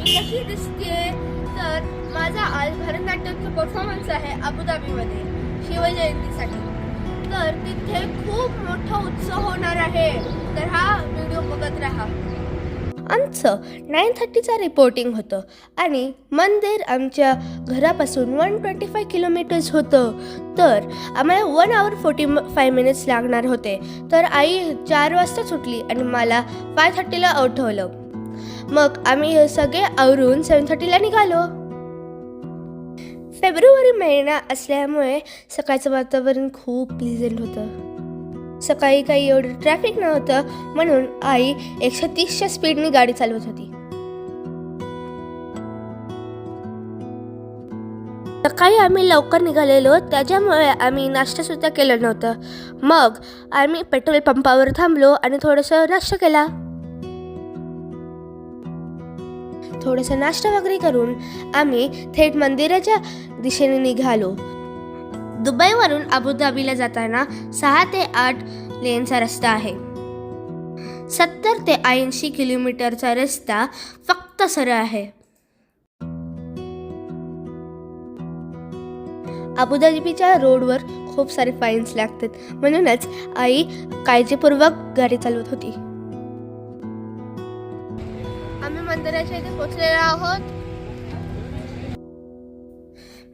कशी दिसते तर माझा आज भरतनाट्यमचा परफॉर्मन्स आहे अबुधाबीमध्ये शिवजयंतीसाठी. तर तिथे खूप मोठा उत्सव होणार आहे. तर हा व्हिडिओ बघत राहा. आमचं 9:30चा रिपोर्टिंग होतं आणि मंदिर आमच्या घरापासून 125 किलोमीटर्स होतं. तर आम्हाला 1 hour 45 minutes लागणार होते. तर आई 4 वाजता सुटली आणि मला 5:30ला उठवलं. मग आम्ही हे सगळे आवरून 7:30ला निघालो. फेब्रुवारी महिना असल्यामुळे सकाळचं वातावरण खूप प्लीझंट होतं. सकाळी काही एवढं ट्रॅफिक नव्हतं म्हणून आई 130च्या स्पीडने गाडी चालवत होती. सकाळी आम्ही लवकर निघालेलो त्याच्यामुळे आम्ही नाश्ता सुद्धा केलं नव्हतं. मग आम्ही पेट्रोल पंपावर थांबलो आणि थोडंसं नाश्ता केला. थोडंसं नाश्ता वगैरे करून आम्ही थेट मंदिराच्या दिशेने निघालो. दुबईवरून अबुधाबीला जाताना 6 ते 8 लेनचा रस्ता आहे. 70 ते 80 किलोमीटरचा रस्ता फक्त सरळ आहे. अबुधाबीच्या रोडवर खूप सारे फाईन्स लागतात म्हणूनच आई काळजीपूर्वक गाडी चालवत होती. आम्ही मंदिराच्या इथे पोहोचलेलो आहोत.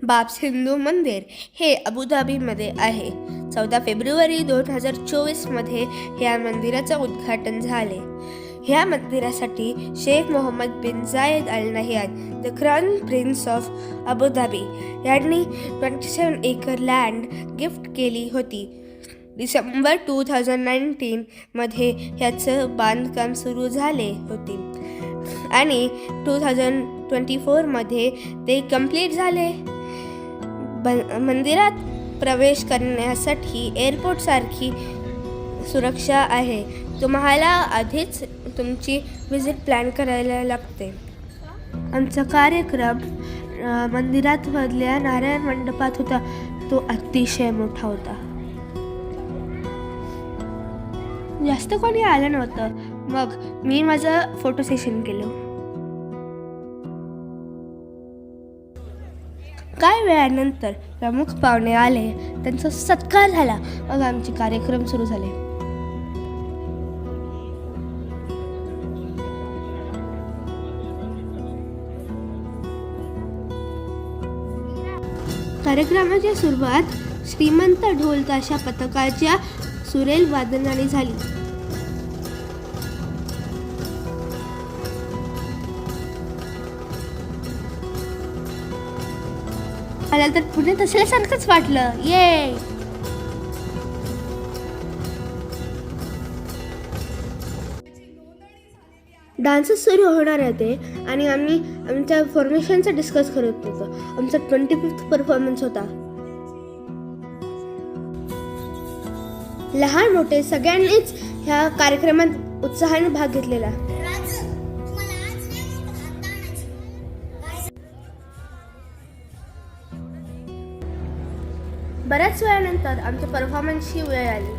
बाब्स हिंदू मंदिर हे अबुधाबीमध्ये आहे. 14 फेब्रुवारी 2024 मध्ये या मंदिराचं उद्घाटन झाले. ह्या मंदिरासाठी Shaikh Mohammed bin Zayed Al Nahyan the crown prince of Abu Dhabi यांनी 27 एकर लँड गिफ्ट केली होती. डिसेंबर 2019 मध्ये ह्याचं बांधकाम सुरू झाले होते आणि 2024 मध्ये ते कंप्लीट झाले. मंदिरात प्रवेश करण्यासाठी एअरपोर्टसारखी सुरक्षा आहे. तुम्हाला आधीच तुमची व्हिजिट प्लॅन करायला लागते. आमचा कार्यक्रम मंदिरात मधल्या नारायण मंडपात होता. तो अतिशय मोठा होता. जास्त कोणी आलं नव्हतं. मग मी माझं फोटो सेशन केलं. काही वेळानंतर प्रमुख पाहुणे आले. त्यांचा सत्कार झाला. मग आमचे कार्यक्रम सुरू झाले. कार्यक्रमाची सुरुवात श्रीमंत ढोल ताशा पथकाच्या सुरेल वादनाने झाली. मला तर पुण्यात असल्यासारखंच वाटलं. ये डान्सेस सुरू होणार होते आणि आम्ही आमच्या फॉर्मेशनचं डिस्कस करत होतो. आमचा 25th परफॉर्मन्स होता. लहान मोठे सगळ्यांनीच ह्या कार्यक्रमात उत्साहाने भाग घेतलेला. बऱ्याच वेळानंतर आमच्या परफॉर्मन्सची वेळ आली.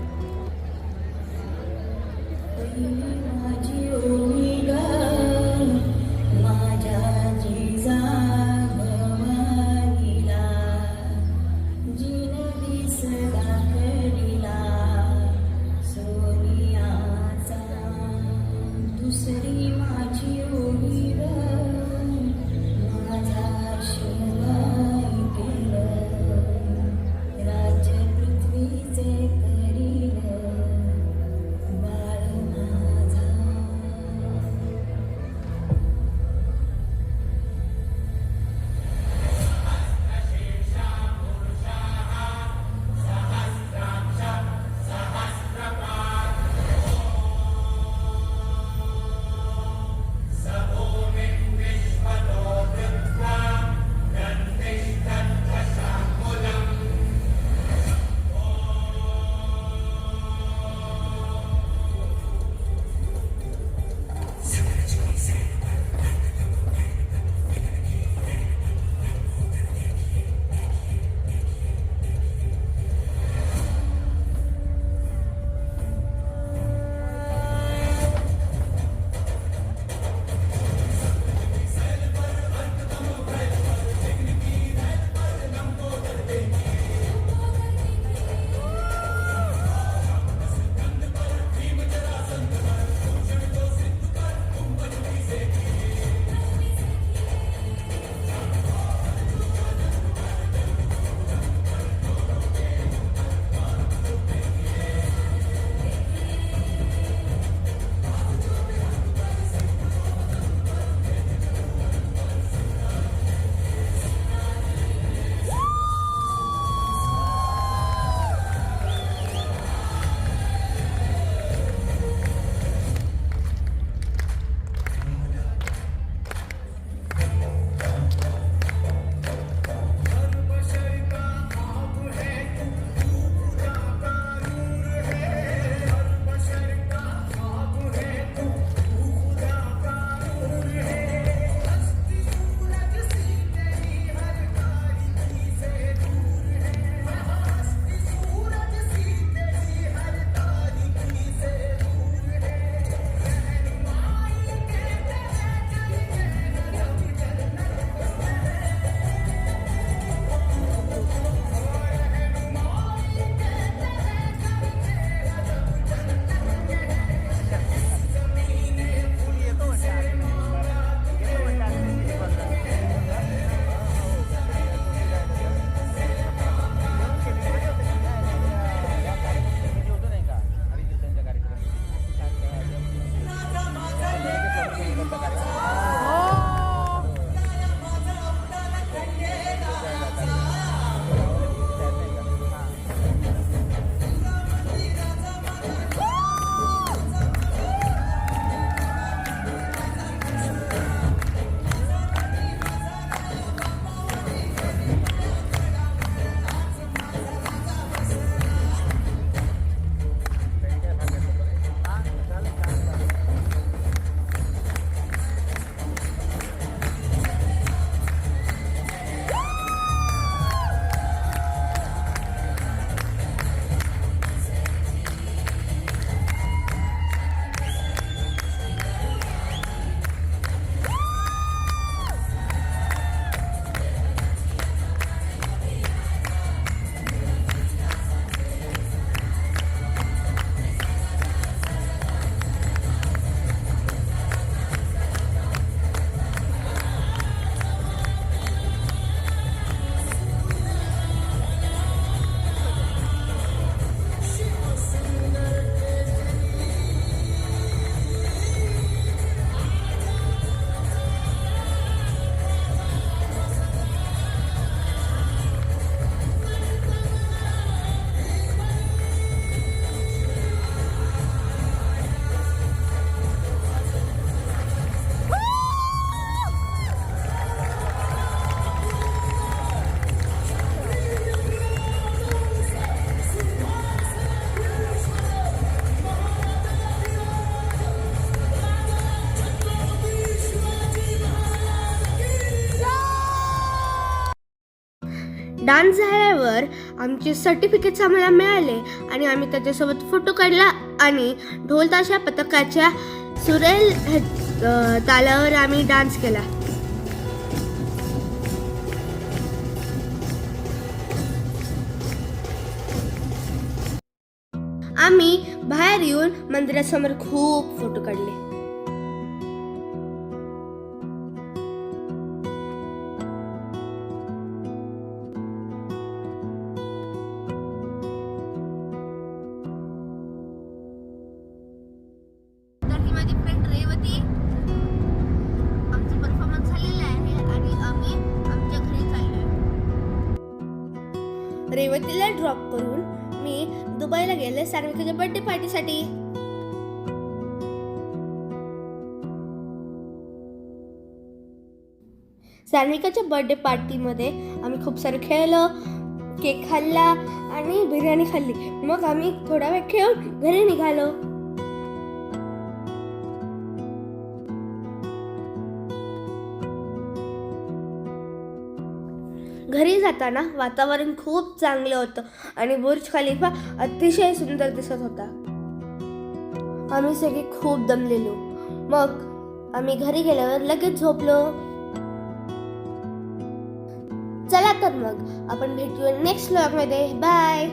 डान्स झाल्यावर आमचे सर्टिफिकेट्स आम्हाला मिळाले आणि आम्ही त्याच्यासोबत फोटो काढला आणि ढोल ताशा पथकाच्या सुरेल तालावर आम्ही डान्स केला. आम्ही बाहेर येऊन मंदिरासमोर खूप फोटो काढले. तर ही माझी फ्रेंड रेवती. आमचा परफॉर्मन्स झालेला आहे आणि आम्ही आमच्या घरी चाललोय. रेवतीला ड्रॉप करून मी दुबईला गेले सान्विकाच्या बर्थडे पार्टीसाठी. सान्विकाच्या बर्थडे पार्टीमध्ये आम्ही खूप सारं खेळलो, केक खाल्ला आणि बिर्याणी खाल्ली. मग आम्ही थोडा वेळ खेळून घरी निघालो. घरी जाताना वातावरण खूप चांगलं होतं आणि बुर्ज खलिफा अतिशय सुंदर दिसत होता. आम्ही सगळे खूप दमलेलो. मग आम्ही घरी गेल्यावर लगेच झोपलो. चला तर मग आपण भेटूया नेक्स्ट व्लॉगमध्ये. बाय.